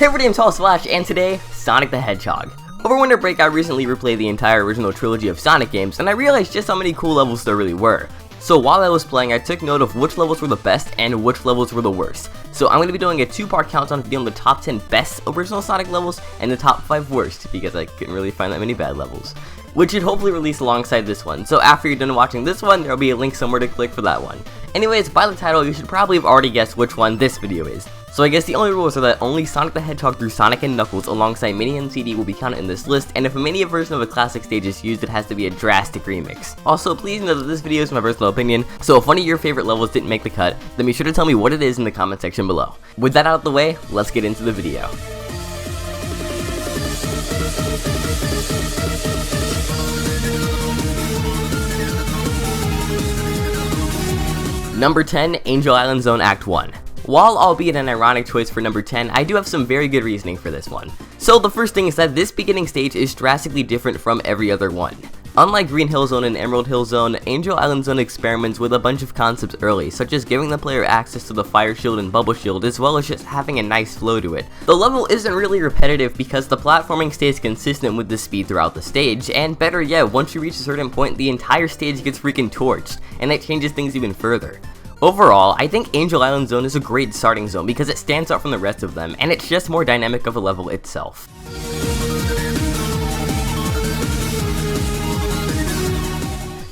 Hey everybody, I'm Tall Slash, and today, Sonic the Hedgehog. Over winter break, I recently replayed the entire original trilogy of Sonic games, and I realized just how many cool levels there really were. So while I was playing, I took note of which levels were the best and which levels were the worst. So I'm going to be doing a two-part countdown video on the top 10 best original Sonic levels and the top 5 worst, because I couldn't really find that many bad levels, which should hopefully release alongside this one. So after you're done watching this one, there'll be a link somewhere to click for that one. Anyways, by the title, you should probably have already guessed which one this video is. So I guess the only rules are that only Sonic the Hedgehog through Sonic and Knuckles alongside Mini and CD will be counted in this list, and if a Mini version of a classic stage is used, it has to be a drastic remix. Also, please know that this video is my personal opinion, so if one of your favorite levels didn't make the cut, then be sure to tell me what it is in the comment section below. With that out of the way, let's get into the video. Number 10, Angel Island Zone Act 1. While albeit an ironic choice for number 10, I do have some very good reasoning for this one. So the first thing is that this beginning stage is drastically different from every other one. Unlike Green Hill Zone and Emerald Hill Zone, Angel Island Zone experiments with a bunch of concepts early, such as giving the player access to the Fire Shield and Bubble Shield, as well as just having a nice flow to it. The level isn't really repetitive because the platforming stays consistent with the speed throughout the stage, and better yet, once you reach a certain point, the entire stage gets freaking torched, and that changes things even further. Overall, I think Angel Island Zone is a great starting zone because it stands out from the rest of them, and it's just more dynamic of a level itself.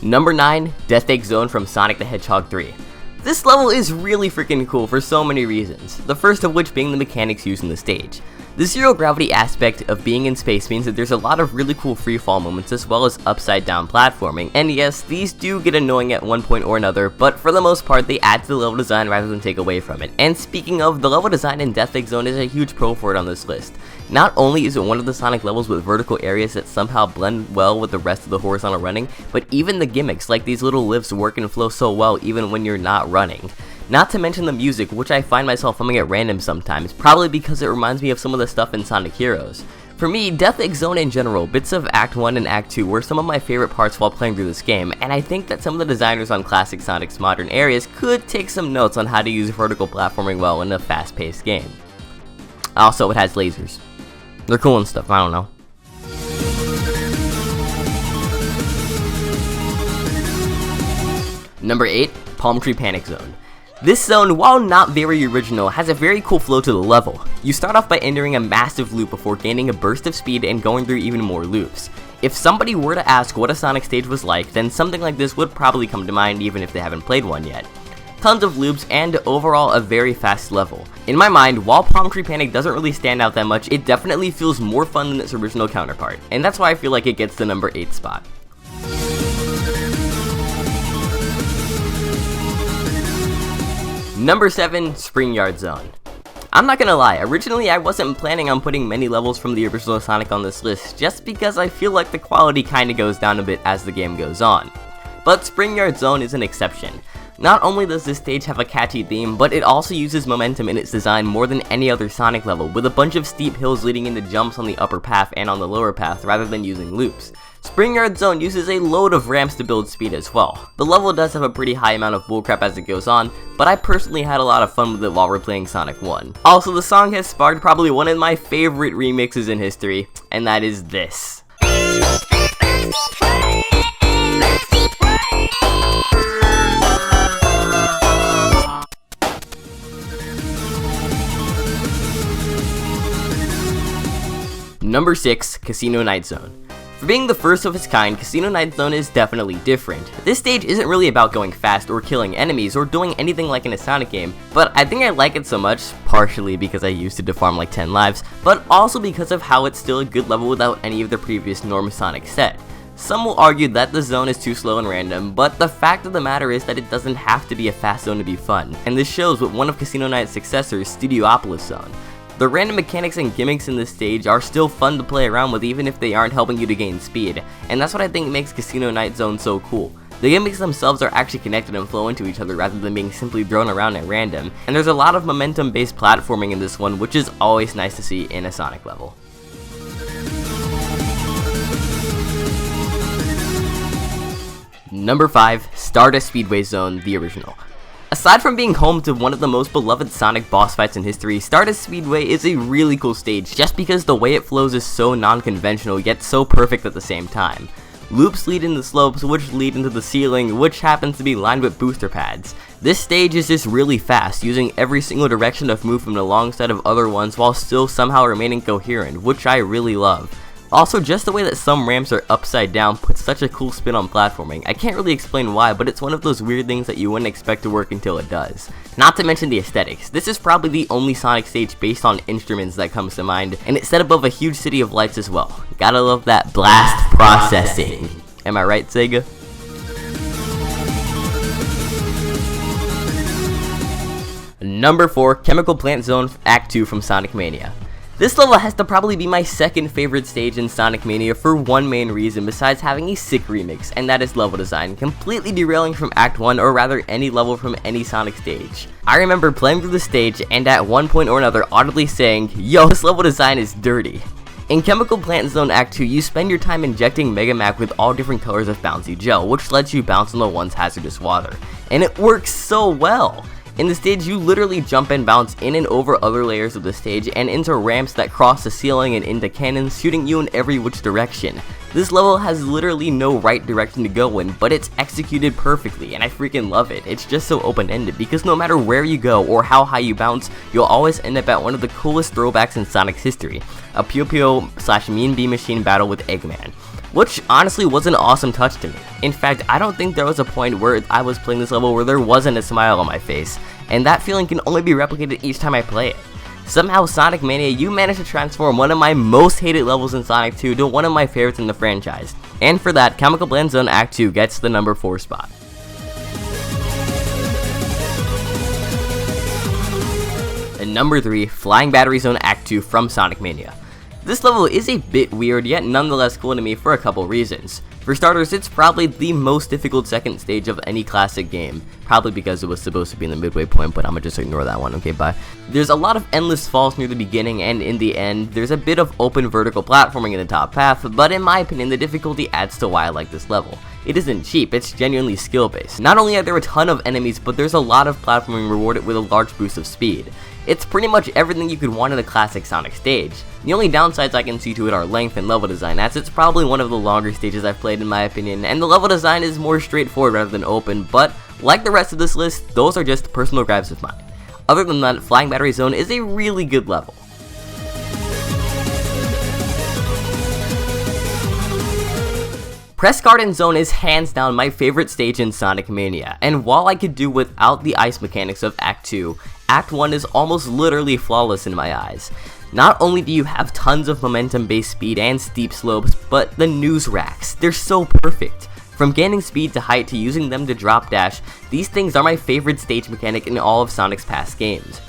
Number 9, Death Egg Zone from Sonic the Hedgehog 3. This level is really freaking cool for so many reasons, the first of which being the mechanics used in the stage. The zero gravity aspect of being in space means that there's a lot of really cool freefall moments as well as upside down platforming, and yes, these do get annoying at one point or another, but for the most part they add to the level design rather than take away from it. And speaking of, the level design in Death Egg Zone is a huge pro for it on this list. Not only is it one of the Sonic levels with vertical areas that somehow blend well with the rest of the horizontal running, but even the gimmicks like these little lifts work and flow so well even when you're not running. Not to mention the music, which I find myself humming at random sometimes, probably because it reminds me of some of the stuff in Sonic Heroes. For me, Death Egg Zone in general, bits of Act 1 and Act 2 were some of my favorite parts while playing through this game, and I think that some of the designers on classic Sonic's modern areas could take some notes on how to use vertical platforming well in a fast-paced game. Also, it has lasers. They're cool and stuff, I don't know. Number 8, Palmtree Panic Zone. This zone, while not very original, has a very cool flow to the level. You start off by entering a massive loop before gaining a burst of speed and going through even more loops. If somebody were to ask what a Sonic stage was like, then something like this would probably come to mind even if they haven't played one yet. Tons of loops, and overall a very fast level. In my mind, while Palmtree Panic doesn't really stand out that much, it definitely feels more fun than its original counterpart, and that's why I feel like it gets the number 8 spot. Number 7, Spring Yard Zone. I'm not gonna lie, originally I wasn't planning on putting many levels from the original Sonic on this list, just because I feel like the quality kinda goes down a bit as the game goes on. But Spring Yard Zone is an exception. Not only does this stage have a catchy theme, but it also uses momentum in its design more than any other Sonic level, with a bunch of steep hills leading into jumps on the upper path and on the lower path rather than using loops. Spring Yard Zone uses a load of ramps to build speed as well. The level does have a pretty high amount of bullcrap as it goes on, but I personally had a lot of fun with it while replaying Sonic 1. Also, the song has sparked probably one of my favorite remixes in history, and that is this. Number 6, Casino Night Zone. For being the first of its kind, Casino Night Zone is definitely different. This stage isn't really about going fast or killing enemies or doing anything like in a Sonic game, but I think I like it so much, partially because I used it to farm like 10 lives, but also because of how it's still a good level without any of the previous norm Sonic set. Some will argue that the zone is too slow and random, but the fact of the matter is that it doesn't have to be a fast zone to be fun, and this shows with one of Casino Night's successors, Studiopolis Zone. The random mechanics and gimmicks in this stage are still fun to play around with even if they aren't helping you to gain speed, and that's what I think makes Casino Night Zone so cool. The gimmicks themselves are actually connected and flow into each other rather than being simply thrown around at random, and there's a lot of momentum based platforming in this one, which is always nice to see in a Sonic level. Number 5, Stardust Speedway Zone, the original. Aside from being home to one of the most beloved Sonic boss fights in history, Stardust Speedway is a really cool stage just because the way it flows is so non-conventional yet so perfect at the same time. Loops lead into slopes, which lead into the ceiling, which happens to be lined with booster pads. This stage is just really fast, using every single direction of movement alongside of other ones while still somehow remaining coherent, which I really love. Also, just the way that some ramps are upside down puts such a cool spin on platforming. I can't really explain why, but it's one of those weird things that you wouldn't expect to work until it does. Not to mention the aesthetics. This is probably the only Sonic stage based on instruments that comes to mind, and it's set above a huge city of lights as well. Gotta love that blast processing. Am I right, SEGA? Number 4, Chemical Plant Zone Act 2 from Sonic Mania. This level has to probably be my second favorite stage in Sonic Mania for one main reason besides having a sick remix, and that is level design, completely derailing from Act 1 or rather any level from any Sonic stage. I remember playing through the stage and at one point or another audibly saying, "Yo, this level design is dirty." In Chemical Plant Zone Act 2, you spend your time injecting Mega Mac with all different colors of bouncy gel, which lets you bounce on the once hazardous water. And it works so well! In the stage, you literally jump and bounce in and over other layers of the stage and into ramps that cross the ceiling and into cannons, shooting you in every which direction. This level has literally no right direction to go in, but it's executed perfectly, and I freaking love it. It's just so open-ended, because no matter where you go or how high you bounce, you'll always end up at one of the coolest throwbacks in Sonic's history, a Puyo/Mean Bean Machine battle with Eggman. Which honestly was an awesome touch to me. In fact, I don't think there was a point where I was playing this level where there wasn't a smile on my face, and that feeling can only be replicated each time I play it. Somehow, Sonic Mania, you managed to transform one of my most hated levels in Sonic 2 to one of my favorites in the franchise. And for that, Chemical Plant Zone Act 2 gets the number 4 spot. And number 3, Flying Battery Zone Act 2 from Sonic Mania. This level is a bit weird, yet nonetheless cool to me for a couple reasons. For starters, it's probably the most difficult second stage of any classic game, probably because it was supposed to be in the midway point, but I'ma just ignore that one, okay, bye. There's a lot of endless falls near the beginning, and in the end, there's a bit of open vertical platforming in the top path, but in my opinion, the difficulty adds to why I like this level. It isn't cheap, it's genuinely skill-based. Not only are there a ton of enemies, but there's a lot of platforming rewarded with a large boost of speed. It's pretty much everything you could want in a classic Sonic stage. The only downsides I can see to it are length and level design, as it's probably one of the longer stages I've played in my opinion, and the level design is more straightforward rather than open, but like the rest of this list, those are just personal gripes of mine. Other than that, Flying Battery Zone is a really good level. Press Garden Zone is hands down my favorite stage in Sonic Mania, and while I could do without the ice mechanics of Act 2, Act 1 is almost literally flawless in my eyes. Not only do you have tons of momentum-based speed and steep slopes, but the news racks, they're so perfect. From gaining speed to height to using them to drop dash, these things are my favorite stage mechanic in all of Sonic's past games.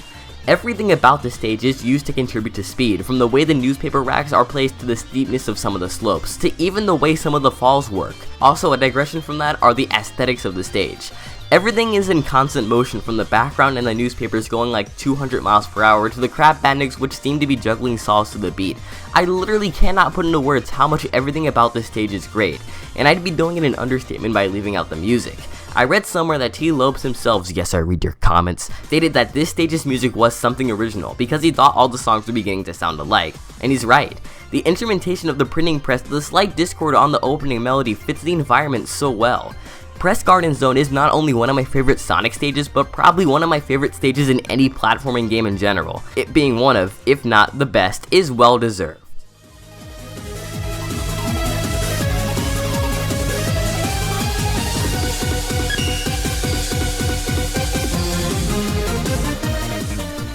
Everything about the stage is used to contribute to speed, from the way the newspaper racks are placed to the steepness of some of the slopes, to even the way some of the falls work. Also, a digression from that are the aesthetics of the stage. Everything is in constant motion, from the background and the newspapers going like 200 miles per hour to the crab bandits which seem to be juggling saws to the beat. I literally cannot put into words how much everything about this stage is great, and I'd be doing it an understatement by leaving out the music. I read somewhere that T. Lopes himself, yes I read your comments, stated that this stage's music was something original because he thought all the songs were beginning to sound alike, and he's right. The instrumentation of the printing press to the slight discord on the opening melody fits the environment so well. Press Garden Zone is not only one of my favorite Sonic stages, but probably one of my favorite stages in any platforming game in general. It being one of, if not the best, is well deserved.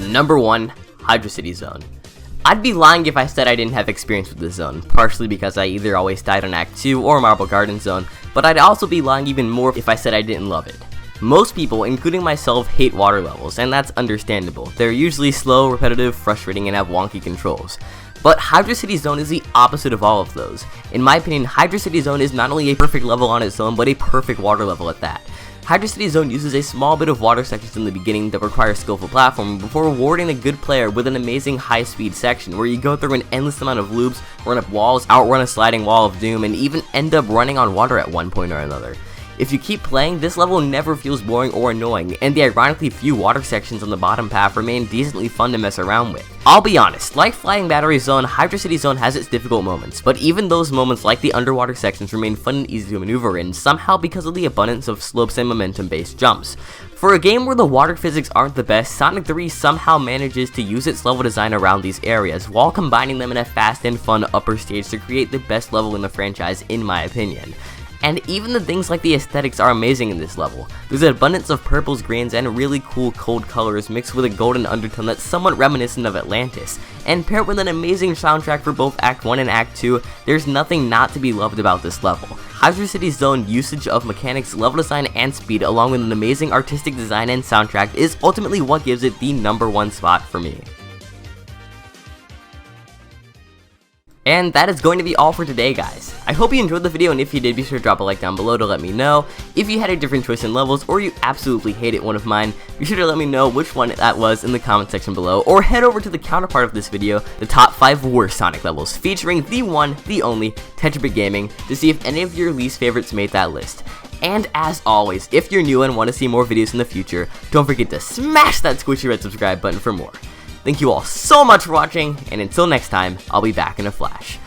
Number 1, Hydra City Zone. I'd be lying if I said I didn't have experience with this zone, partially because I either always died on Act 2 or Marble Garden Zone, but I'd also be lying even more if I said I didn't love it. Most people, including myself, hate water levels, and that's understandable. They're usually slow, repetitive, frustrating, and have wonky controls. But Hydra City Zone is the opposite of all of those. In my opinion, Hydra City Zone is not only a perfect level on its own, but a perfect water level at that. Hydra City Zone uses a small bit of water sections in the beginning that require skillful platforming before rewarding a good player with an amazing high-speed section where you go through an endless amount of loops, run up walls, outrun a sliding wall of doom, and even end up running on water at one point or another. If you keep playing, this level never feels boring or annoying, and the ironically few water sections on the bottom path remain decently fun to mess around with. I'll be honest, like Flying Battery Zone, Hydra City Zone has its difficult moments, but even those moments like the underwater sections remain fun and easy to maneuver in, somehow because of the abundance of slopes and momentum-based jumps. For a game where the water physics aren't the best, Sonic 3 somehow manages to use its level design around these areas, while combining them in a fast and fun upper stage to create the best level in the franchise, in my opinion. And even the things like the aesthetics are amazing in this level. There's an abundance of purples, greens, and really cool cold colors mixed with a golden undertone that's somewhat reminiscent of Atlantis. And paired with an amazing soundtrack for both Act 1 and Act 2, there's nothing not to be loved about this level. Hydra City's own usage of mechanics, level design, and speed, along with an amazing artistic design and soundtrack, is ultimately what gives it the #1 spot for me. And that is going to be all for today, guys. I hope you enjoyed the video, and if you did, be sure to drop a like down below to let me know. If you had a different choice in levels, or you absolutely hated one of mine, be sure to let me know which one that was in the comment section below, or head over to the counterpart of this video, the top 5 worst Sonic levels, featuring the one, the only, Tetrabit Gaming, to see if any of your least favorites made that list. And as always, if you're new and want to see more videos in the future, don't forget to smash that squishy red subscribe button for more. Thank you all so much for watching, and until next time, I'll be back in a flash.